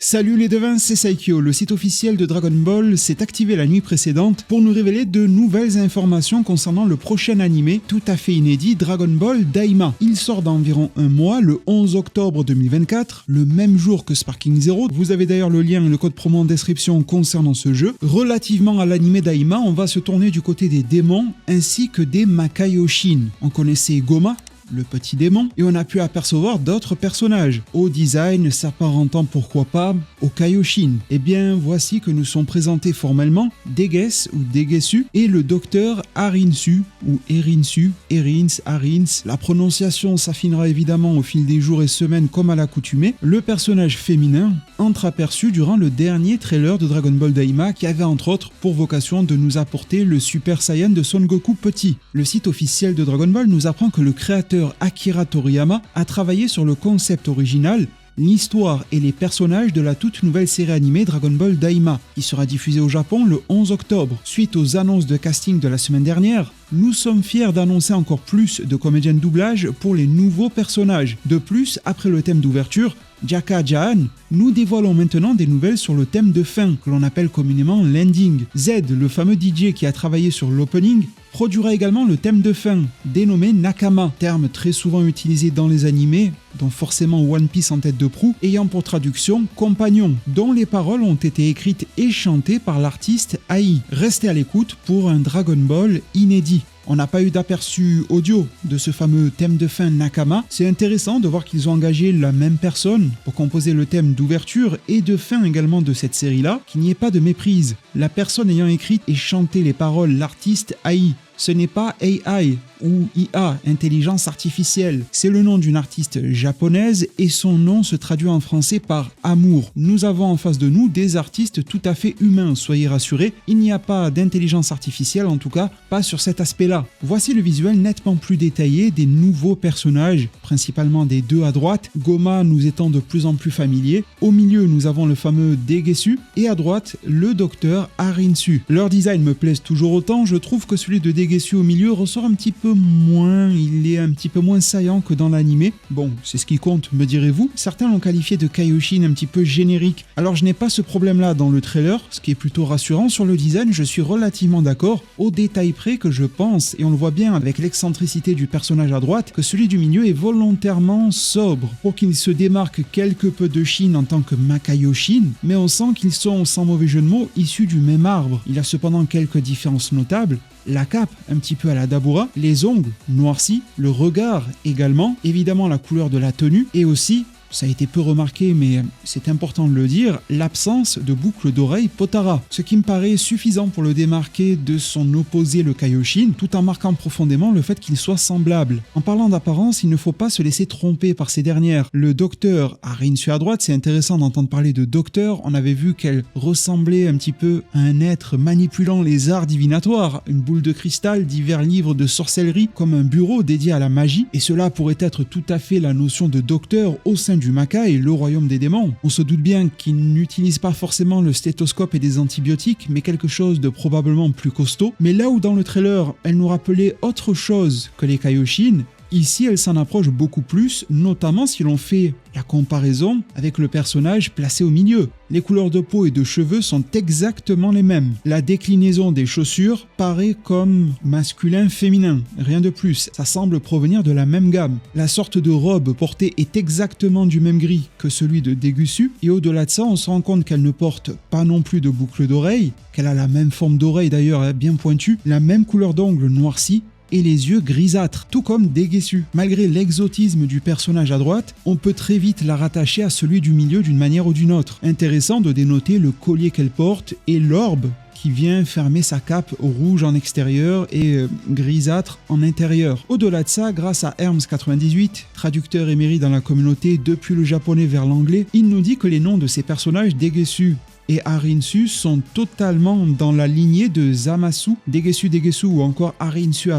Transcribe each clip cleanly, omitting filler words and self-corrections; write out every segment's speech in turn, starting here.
Salut les devins, c'est Saikyo. Le site officiel de Dragon Ball s'est activé la nuit précédente pour nous révéler de nouvelles informations concernant le prochain animé tout à fait inédit Dragon Ball Daima. Il sort d'environ un mois, le 11 octobre 2024, le même jour que Sparking Zero. Vous avez d'ailleurs le lien et le code promo en description concernant ce jeu. Relativement à l'animé Daima, on va se tourner du côté des démons ainsi que des Makaioshin. On connaissait Goma, le petit démon, et on a pu apercevoir d'autres personnages, au design s'apparentant pourquoi pas au Kaioshin. Et bien voici que nous sont présentés formellement Degès ou Degesu et le docteur Arinsu ou Erinsu, Erins, Arins. La prononciation s'affinera évidemment au fil des jours et semaines comme à l'accoutumée. Le personnage féminin entreaperçu durant le dernier trailer de Dragon Ball Daima qui avait entre autres pour vocation de nous apporter le Super Saiyan de Son Goku petit. Le site officiel de Dragon Ball nous apprend que le créateur Akira Toriyama a travaillé sur le concept original, l'histoire et les personnages de la toute nouvelle série animée Dragon Ball Daima, qui sera diffusée au Japon le 11 octobre. Suite aux annonces de casting de la semaine dernière, nous sommes fiers d'annoncer encore plus de comédiens de doublage pour les nouveaux personnages. De plus, après le thème d'ouverture, Jaka Jahan, nous dévoilons maintenant des nouvelles sur le thème de fin, que l'on appelle communément l'ending. Z, le fameux DJ qui a travaillé sur l'opening, produira également le thème de fin, dénommé Nakama, terme très souvent utilisé dans les animés, dont forcément One Piece en tête de proue, ayant pour traduction « compagnon », dont les paroles ont été écrites et chantées par l'artiste Ai. Restez à l'écoute pour un Dragon Ball inédit. On n'a pas eu d'aperçu audio de ce fameux thème de fin Nakama. C'est intéressant de voir qu'ils ont engagé la même personne pour composer le thème d'ouverture et de fin également de cette série-là, qu'il n'y ait pas de méprise. La personne ayant écrit et chanté les paroles, l'artiste Ai. Ce n'est pas AI ou IA, intelligence artificielle. C'est le nom d'une artiste japonaise et son nom se traduit en français par amour. Nous avons en face de nous des artistes tout à fait humains, soyez rassurés. Il n'y a pas d'intelligence artificielle, en tout cas pas sur cet aspect-là. Voici le visuel nettement plus détaillé des nouveaux personnages, principalement des deux à droite, Goma nous étant de plus en plus familier. Au milieu, nous avons le fameux Degesu et à droite, le docteur Arinsu. Leur design me plaise toujours autant, je trouve que celui de Degesu au milieu ressort un petit peu moins, il est un petit peu moins saillant que dans l'animé. Bon, c'est ce qui compte, me direz-vous. Certains l'ont qualifié de Kaioshin un petit peu générique. Alors je n'ai pas ce problème-là dans le trailer, ce qui est plutôt rassurant. Sur le design, je suis relativement d'accord, au détail près que je pense, et on le voit bien avec l'excentricité du personnage à droite, que celui du milieu est volontairement sobre, pour qu'il se démarque quelque peu de Shin en tant que Makaioshin, mais on sent qu'ils sont, sans mauvais jeu de mots, issus du même arbre. Il y a cependant quelques différences notables. La cape, un petit peu à la Dabura, les ongles noircis, le regard également, évidemment la couleur de la tenue, et aussi, ça a été peu remarqué mais c'est important de le dire, l'absence de boucle d'oreille Potara, ce qui me paraît suffisant pour le démarquer de son opposé le Kaioshin, tout en marquant profondément le fait qu'il soit semblable. En parlant d'apparence, il ne faut pas se laisser tromper par ces dernières. Le docteur Arinsu à droite, c'est intéressant d'entendre parler de docteur, on avait vu qu'elle ressemblait un petit peu à un être manipulant les arts divinatoires, une boule de cristal, divers livres de sorcellerie, comme un bureau dédié à la magie, et cela pourrait être tout à fait la notion de docteur au sein du Maka et le royaume des démons. On se doute bien qu'il n'utilise pas forcément le stéthoscope et des antibiotiques, mais quelque chose de probablement plus costaud. Mais là où dans le trailer, elle nous rappelait autre chose que les Kaioshin, ici, elle s'en approche beaucoup plus, notamment si l'on fait la comparaison avec le personnage placé au milieu. Les couleurs de peau et de cheveux sont exactement les mêmes. La déclinaison des chaussures paraît comme masculin-féminin, rien de plus. Ça semble provenir de la même gamme. La sorte de robe portée est exactement du même gris que celui de Degesu, et au-delà de ça, on se rend compte qu'elle ne porte pas non plus de boucle d'oreille, qu'elle a la même forme d'oreille d'ailleurs, bien pointue, la même couleur d'ongles noircis, et les yeux grisâtres, tout comme Degesu. Malgré l'exotisme du personnage à droite, on peut très vite la rattacher à celui du milieu d'une manière ou d'une autre. Intéressant de dénoter le collier qu'elle porte et l'orbe qui vient fermer sa cape rouge en extérieur et grisâtre en intérieur. Au-delà de ça, grâce à Herms98, traducteur émérite dans la communauté depuis le japonais vers l'anglais, il nous dit que les noms de ces personnages Degesu et Arinsu sont totalement dans la lignée de Zamasu, Degesu ou encore Arinsu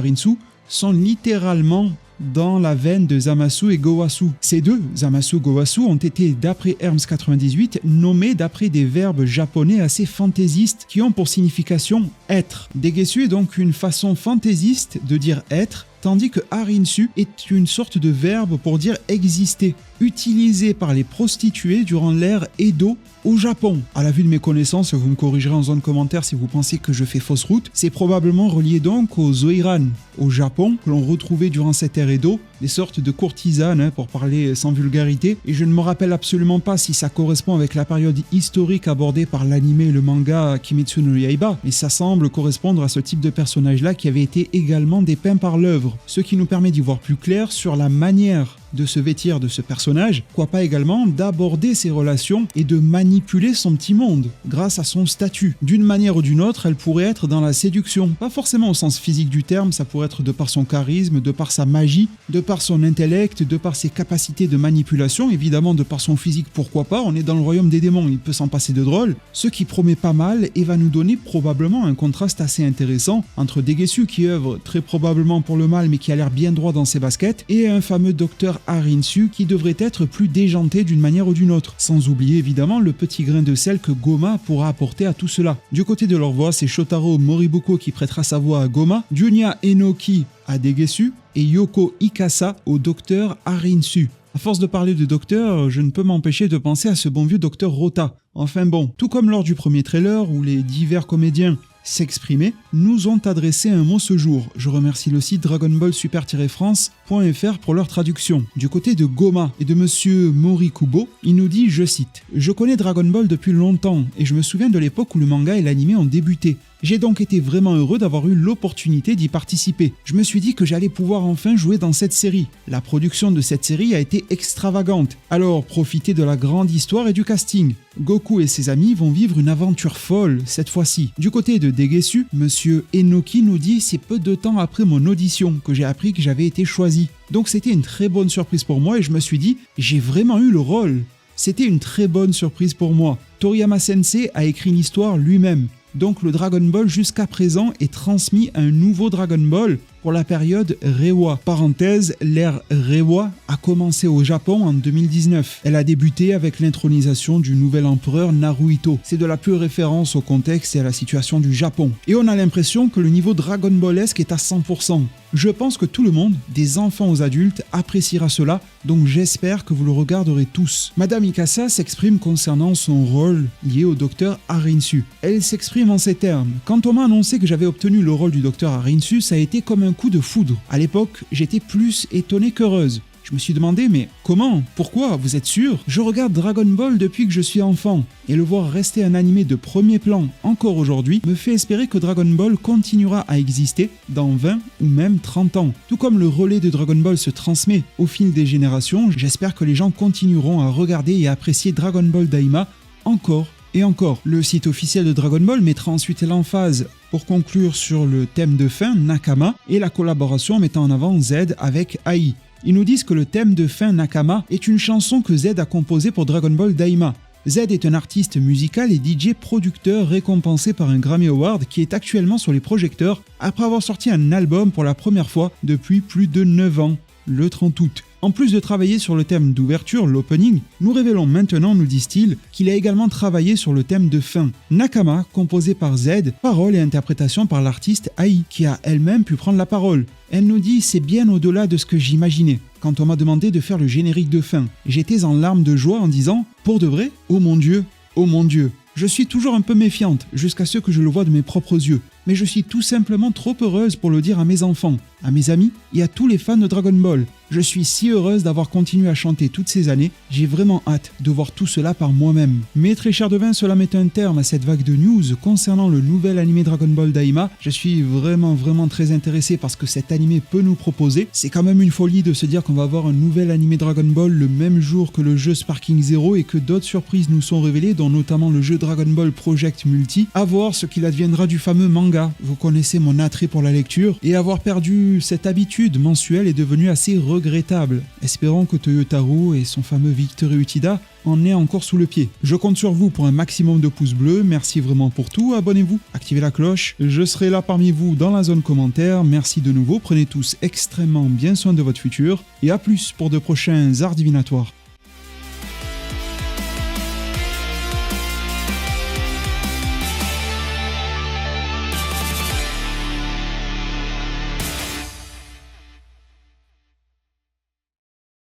sont littéralement dans la veine de Zamasu et Gowasu. Ces deux, Zamasu et Gowasu, ont été, d'après Herms98, nommés d'après des verbes japonais assez fantaisistes qui ont pour signification être. Degesu est donc une façon fantaisiste de dire être, tandis que Harinsu est une sorte de verbe pour dire exister, utilisé par les prostituées durant l'ère Edo au Japon. À la vue de mes connaissances, vous me corrigerez en zone commentaire si vous pensez que je fais fausse route, c'est probablement relié donc aux Zoiran, au Japon, que l'on retrouvait durant cette ère Edo, des sortes de courtisanes, pour parler sans vulgarité, et je ne me rappelle absolument pas si ça correspond avec la période historique abordée par l'anime et le manga Kimetsu no Yaiba, mais ça semble correspondre à ce type de personnage-là qui avait été également dépeint par l'œuvre, ce qui nous permet d'y voir plus clair sur la manière de se vêtir de ce personnage, quoi pas également d'aborder ses relations et de manipuler son petit monde, grâce à son statut. D'une manière ou d'une autre, elle pourrait être dans la séduction, pas forcément au sens physique du terme, ça pourrait être de par son charisme, de par sa magie, de par son intellect, de par ses capacités de manipulation, évidemment de par son physique, pourquoi pas, on est dans le royaume des démons, il peut s'en passer de drôle, ce qui promet pas mal et va nous donner probablement un contraste assez intéressant entre Degesu qui œuvre très probablement pour le mal mais qui a l'air bien droit dans ses baskets, et un fameux docteur Harinsu qui devrait être plus déjanté d'une manière ou d'une autre, sans oublier évidemment le petit grain de sel que Goma pourra apporter à tout cela. Du côté de leur voix, c'est Shotaro Moribuko qui prêtera sa voix à Goma, Junya Enoki à Degesu et Yoko Ikasa au docteur Harinsu. À force de parler de docteur, je ne peux m'empêcher de penser à ce bon vieux docteur Rota. Enfin bon, tout comme lors du premier trailer où les divers comédiens s'exprimer, nous ont adressé un mot ce jour. Je remercie le site dragonballsuper-france.fr pour leur traduction. Du côté de Goma et de monsieur Morikubo, il nous dit, je cite, « Je connais Dragon Ball depuis longtemps et je me souviens de l'époque où le manga et l'anime ont débuté. J'ai donc été vraiment heureux d'avoir eu l'opportunité d'y participer. Je me suis dit que j'allais pouvoir enfin jouer dans cette série. La production de cette série a été extravagante. Alors profitez de la grande histoire et du casting. Goku et ses amis vont vivre une aventure folle cette fois-ci. » Du côté de Degesu, monsieur Enoki nous dit « C'est peu de temps après mon audition que j'ai appris que j'avais été choisi. Donc c'était une très bonne surprise pour moi et je me suis dit « J'ai vraiment eu le rôle. » C'était une très bonne surprise pour moi. Toriyama Sensei a écrit une histoire lui-même. Donc le Dragon Ball jusqu'à présent est transmis à un nouveau Dragon Ball pour la période Reiwa. Parenthèse, l'ère Reiwa a commencé au Japon en 2019. Elle a débuté avec l'intronisation du nouvel empereur Naruhito. C'est de la pure référence au contexte et à la situation du Japon. Et on a l'impression que le niveau Dragon Ballesque est à 100%. Je pense que tout le monde, des enfants aux adultes, appréciera cela, donc j'espère que vous le regarderez tous. Madame Ikasa s'exprime concernant son rôle lié au docteur Harinsu. Elle s'exprime en ces termes. Quand on m'a annoncé que j'avais obtenu le rôle du docteur Harinsu, ça a été comme un coup de foudre. À l'époque, j'étais plus étonnée qu'heureuse. Je me suis demandé, mais comment? Pourquoi? Vous êtes sûr? Je regarde Dragon Ball depuis que je suis enfant, et le voir rester un animé de premier plan encore aujourd'hui me fait espérer que Dragon Ball continuera à exister dans 20 ou même 30 ans. Tout comme le relais de Dragon Ball se transmet au fil des générations, j'espère que les gens continueront à regarder et à apprécier Dragon Ball Daima encore et encore. Le site officiel de Dragon Ball mettra ensuite l'emphase pour conclure sur le thème de fin Nakama et la collaboration mettant en avant Z avec Ai. Ils nous disent que le thème de fin Nakama est une chanson que Z a composée pour Dragon Ball Daima. Z est un artiste musical et DJ producteur récompensé par un Grammy Award qui est actuellement sur les projecteurs après avoir sorti un album pour la première fois depuis plus de 9 ans, le 30 août. En plus de travailler sur le thème d'ouverture, l'opening, nous révélons maintenant, nous disent-ils, qu'il a également travaillé sur le thème de fin. Nakama, composé par Z, paroles et interprétation par l'artiste Ai, qui a elle-même pu prendre la parole. Elle nous dit « C'est bien au-delà de ce que j'imaginais ». Quand on m'a demandé de faire le générique de fin, j'étais en larmes de joie en disant « Pour de vrai ? Oh mon Dieu, oh mon Dieu ». Je suis toujours un peu méfiante, jusqu'à ce que je le vois de mes propres yeux. Mais je suis tout simplement trop heureuse pour le dire à mes enfants, à mes amis et à tous les fans de Dragon Ball. Je suis si heureuse d'avoir continué à chanter toutes ces années, j'ai vraiment hâte de voir tout cela par moi-même. Mais très cher devin, cela met un terme à cette vague de news concernant le nouvel animé Dragon Ball Daima. Je suis vraiment très intéressé par ce que cet animé peut nous proposer. C'est quand même une folie de se dire qu'on va avoir un nouvel animé Dragon Ball le même jour que le jeu Sparking Zero et que d'autres surprises nous sont révélées, dont notamment le jeu Dragon Ball Project Multi. À voir ce qu'il adviendra du fameux manga. Vous connaissez mon attrait pour la lecture et avoir perdu cette habitude mensuelle est devenu assez regrettable. Espérons que Toyotaru et son fameux Victor Utada en aient encore sous le pied. Je compte sur vous pour un maximum de pouces bleus, merci vraiment pour tout, abonnez-vous, activez la cloche, je serai là parmi vous dans la zone commentaire, merci de nouveau, prenez tous extrêmement bien soin de votre futur et à plus pour de prochains arts divinatoires.